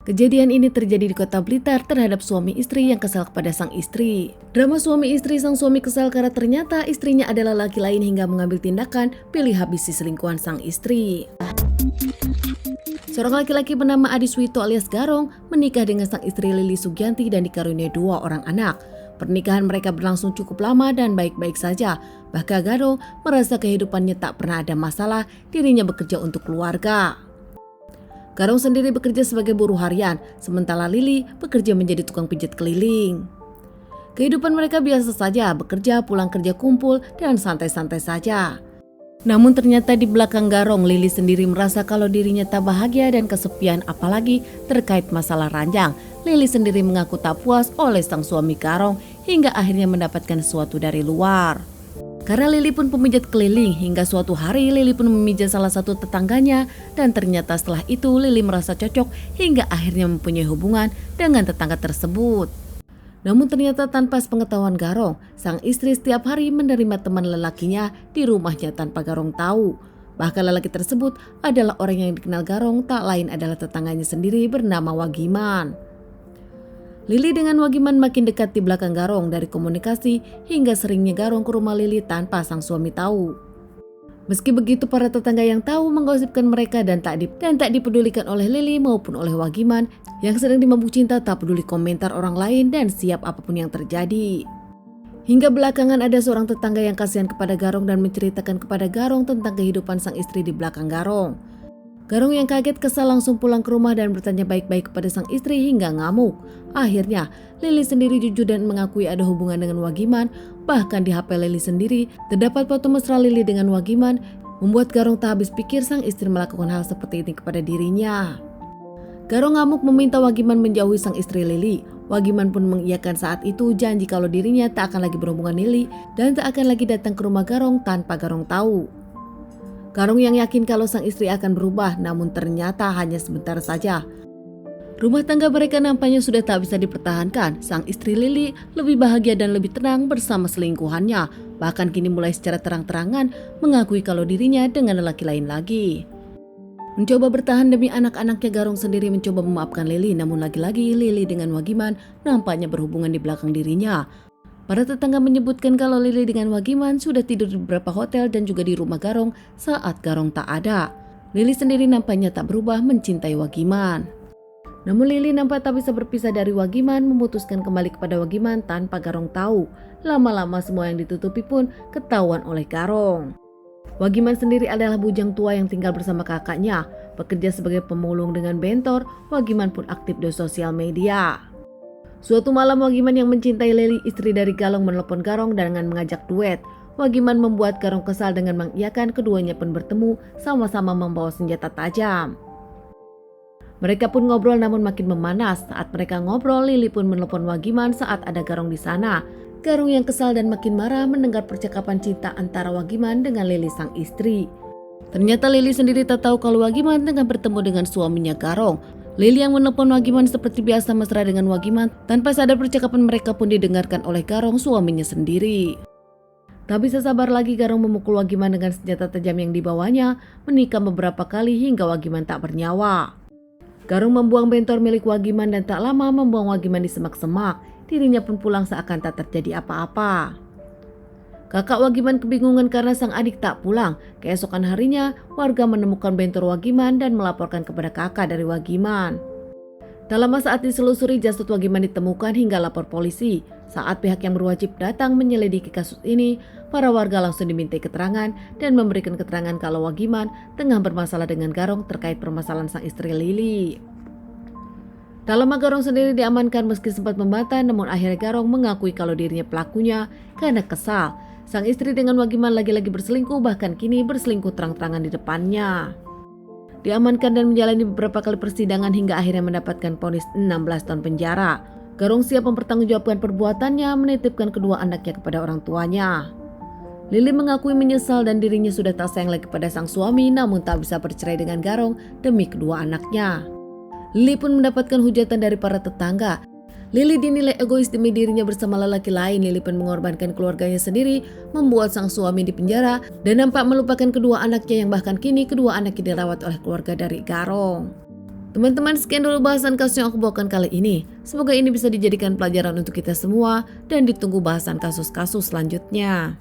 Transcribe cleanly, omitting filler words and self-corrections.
Kejadian ini terjadi di Kota Blitar terhadap suami istri yang kesal kepada sang istri. Drama suami istri, sang suami kesal karena ternyata istrinya adalah laki lain hingga mengambil tindakan pilih habisi selingkuhan sang istri. Seorang laki-laki bernama Adi Suito alias Garong menikah dengan sang istri Lili Sugianti dan dikaruniai 2 orang anak. Pernikahan mereka berlangsung cukup lama dan baik-baik saja. Bahkan Garong merasa kehidupannya tak pernah ada masalah, dirinya bekerja untuk keluarga. Garong sendiri bekerja sebagai buruh harian, sementara Lili bekerja menjadi tukang pijat keliling. Kehidupan mereka biasa saja, bekerja, pulang kerja, kumpul, dan santai-santai saja. Namun ternyata di belakang Garong, Lili sendiri merasa kalau dirinya tak bahagia dan kesepian, apalagi terkait masalah ranjang. Lili sendiri mengaku tak puas oleh sang suami Garong hingga akhirnya mendapatkan sesuatu dari luar. Karena Lili pun pemijat keliling, hingga suatu hari Lili pun memijat salah satu tetangganya dan ternyata setelah itu Lili merasa cocok hingga akhirnya mempunyai hubungan dengan tetangga tersebut. Namun ternyata tanpa sepengetahuan Garong, sang istri setiap hari menerima teman lelakinya di rumahnya tanpa Garong tahu. Bahkan lelaki tersebut adalah orang yang dikenal Garong, tak lain adalah tetangganya sendiri bernama Wagiman. Lili dengan Wagiman makin dekat di belakang Garong dari komunikasi hingga seringnya Garong ke rumah Lili tanpa sang suami tahu. Meski begitu para tetangga yang tahu menggosipkan mereka dan tak dipedulikan oleh Lili maupun oleh Wagiman yang sedang dimabuk cinta, tak peduli komentar orang lain dan siap apapun yang terjadi. Hingga belakangan ada seorang tetangga yang kasihan kepada Garong dan menceritakan kepada Garong tentang kehidupan sang istri di belakang Garong. Garong yang kaget kesal langsung pulang ke rumah dan bertanya baik-baik kepada sang istri hingga ngamuk. Akhirnya Lili sendiri jujur dan mengakui ada hubungan dengan Wagiman. Bahkan di HP Lili sendiri terdapat foto mesra Lili dengan Wagiman, membuat Garong tak habis pikir sang istri melakukan hal seperti ini kepada dirinya. Garong ngamuk meminta Wagiman menjauhi sang istri Lili. Wagiman pun mengiyakan saat itu, janji kalau dirinya tak akan lagi berhubungan Lili dan tak akan lagi datang ke rumah Garong tanpa Garong tahu. Garong yang yakin kalau sang istri akan berubah, namun ternyata hanya sebentar saja. Rumah tangga mereka nampaknya sudah tak bisa dipertahankan. Sang istri Lili lebih bahagia dan lebih tenang bersama selingkuhannya. Bahkan kini mulai secara terang-terangan mengakui kalau dirinya dengan lelaki lain lagi. Mencoba bertahan demi anak-anaknya, Garong sendiri mencoba memaafkan Lili. Namun lagi-lagi Lili dengan Wagiman nampaknya berhubungan di belakang dirinya. Para tetangga menyebutkan kalau Lili dengan Wagiman sudah tidur di beberapa hotel dan juga di rumah Garong saat Garong tak ada. Lili sendiri nampaknya tak berubah mencintai Wagiman. Namun Lili nampak tak bisa berpisah dari Wagiman, memutuskan kembali kepada Wagiman tanpa Garong tahu. Lama-lama semua yang ditutupi pun ketahuan oleh Garong. Wagiman sendiri adalah bujang tua yang tinggal bersama kakaknya. Bekerja sebagai pemulung dengan bentor, Wagiman pun aktif di sosial media. Suatu malam Wagiman yang mencintai Lili, istri dari Galong, menelepon Garong dengan mengajak duet. Wagiman membuat Garong kesal dengan mengiyakan, keduanya pun bertemu sama-sama membawa senjata tajam. Mereka pun ngobrol namun makin memanas. Saat mereka ngobrol, Lili pun menelepon Wagiman saat ada Garong di sana. Garong yang kesal dan makin marah mendengar percakapan cinta antara Wagiman dengan Lili sang istri. Ternyata Lili sendiri tak tahu kalau Wagiman tengah bertemu dengan suaminya Garong. Lili yang menelpon Wagiman seperti biasa mesra dengan Wagiman, tanpa sadar percakapan mereka pun didengarkan oleh Garong, suaminya sendiri. Tak bisa sabar lagi Garong memukul Wagiman dengan senjata tajam yang dibawanya, menikam beberapa kali hingga Wagiman tak bernyawa. Garong membuang bentor milik Wagiman dan tak lama membuang Wagiman di semak-semak. Dirinya pun pulang seakan tak terjadi apa-apa. Kakak Wagiman kebingungan karena sang adik tak pulang. Keesokan harinya, warga menemukan bentor Wagiman dan melaporkan kepada kakak dari Wagiman. Tak lama saat diselusuri, jasad Wagiman ditemukan hingga lapor polisi. Saat pihak yang berwajib datang menyelidiki kasus ini, para warga langsung dimintai keterangan dan memberikan keterangan kalau Wagiman tengah bermasalah dengan Garong terkait permasalahan sang istri Lili. Tak lama Garong sendiri diamankan meski sempat membantah, namun akhirnya Garong mengakui kalau dirinya pelakunya karena kesal. Sang istri dengan Wagiman lagi-lagi berselingkuh, bahkan kini berselingkuh terang-terangan di depannya. Diamankan dan menjalani beberapa kali persidangan hingga akhirnya mendapatkan vonis 16 tahun penjara. Garong siap mempertanggungjawabkan perbuatannya, menitipkan kedua anaknya kepada orang tuanya. Lili mengakui menyesal dan dirinya sudah tak sayang lagi pada sang suami, namun tak bisa bercerai dengan Garong demi kedua anaknya. Lili pun mendapatkan hujatan dari para tetangga. Lili dinilai egois demi dirinya bersama lelaki lain. Lili pun mengorbankan keluarganya sendiri, membuat sang suami dipenjara dan nampak melupakan kedua anaknya yang bahkan kini kedua anaknya dirawat oleh keluarga dari Garong. Teman-teman, sekian dulu bahasan kasus yang aku bawakan kali ini. Semoga ini bisa dijadikan pelajaran untuk kita semua dan ditunggu bahasan kasus-kasus selanjutnya.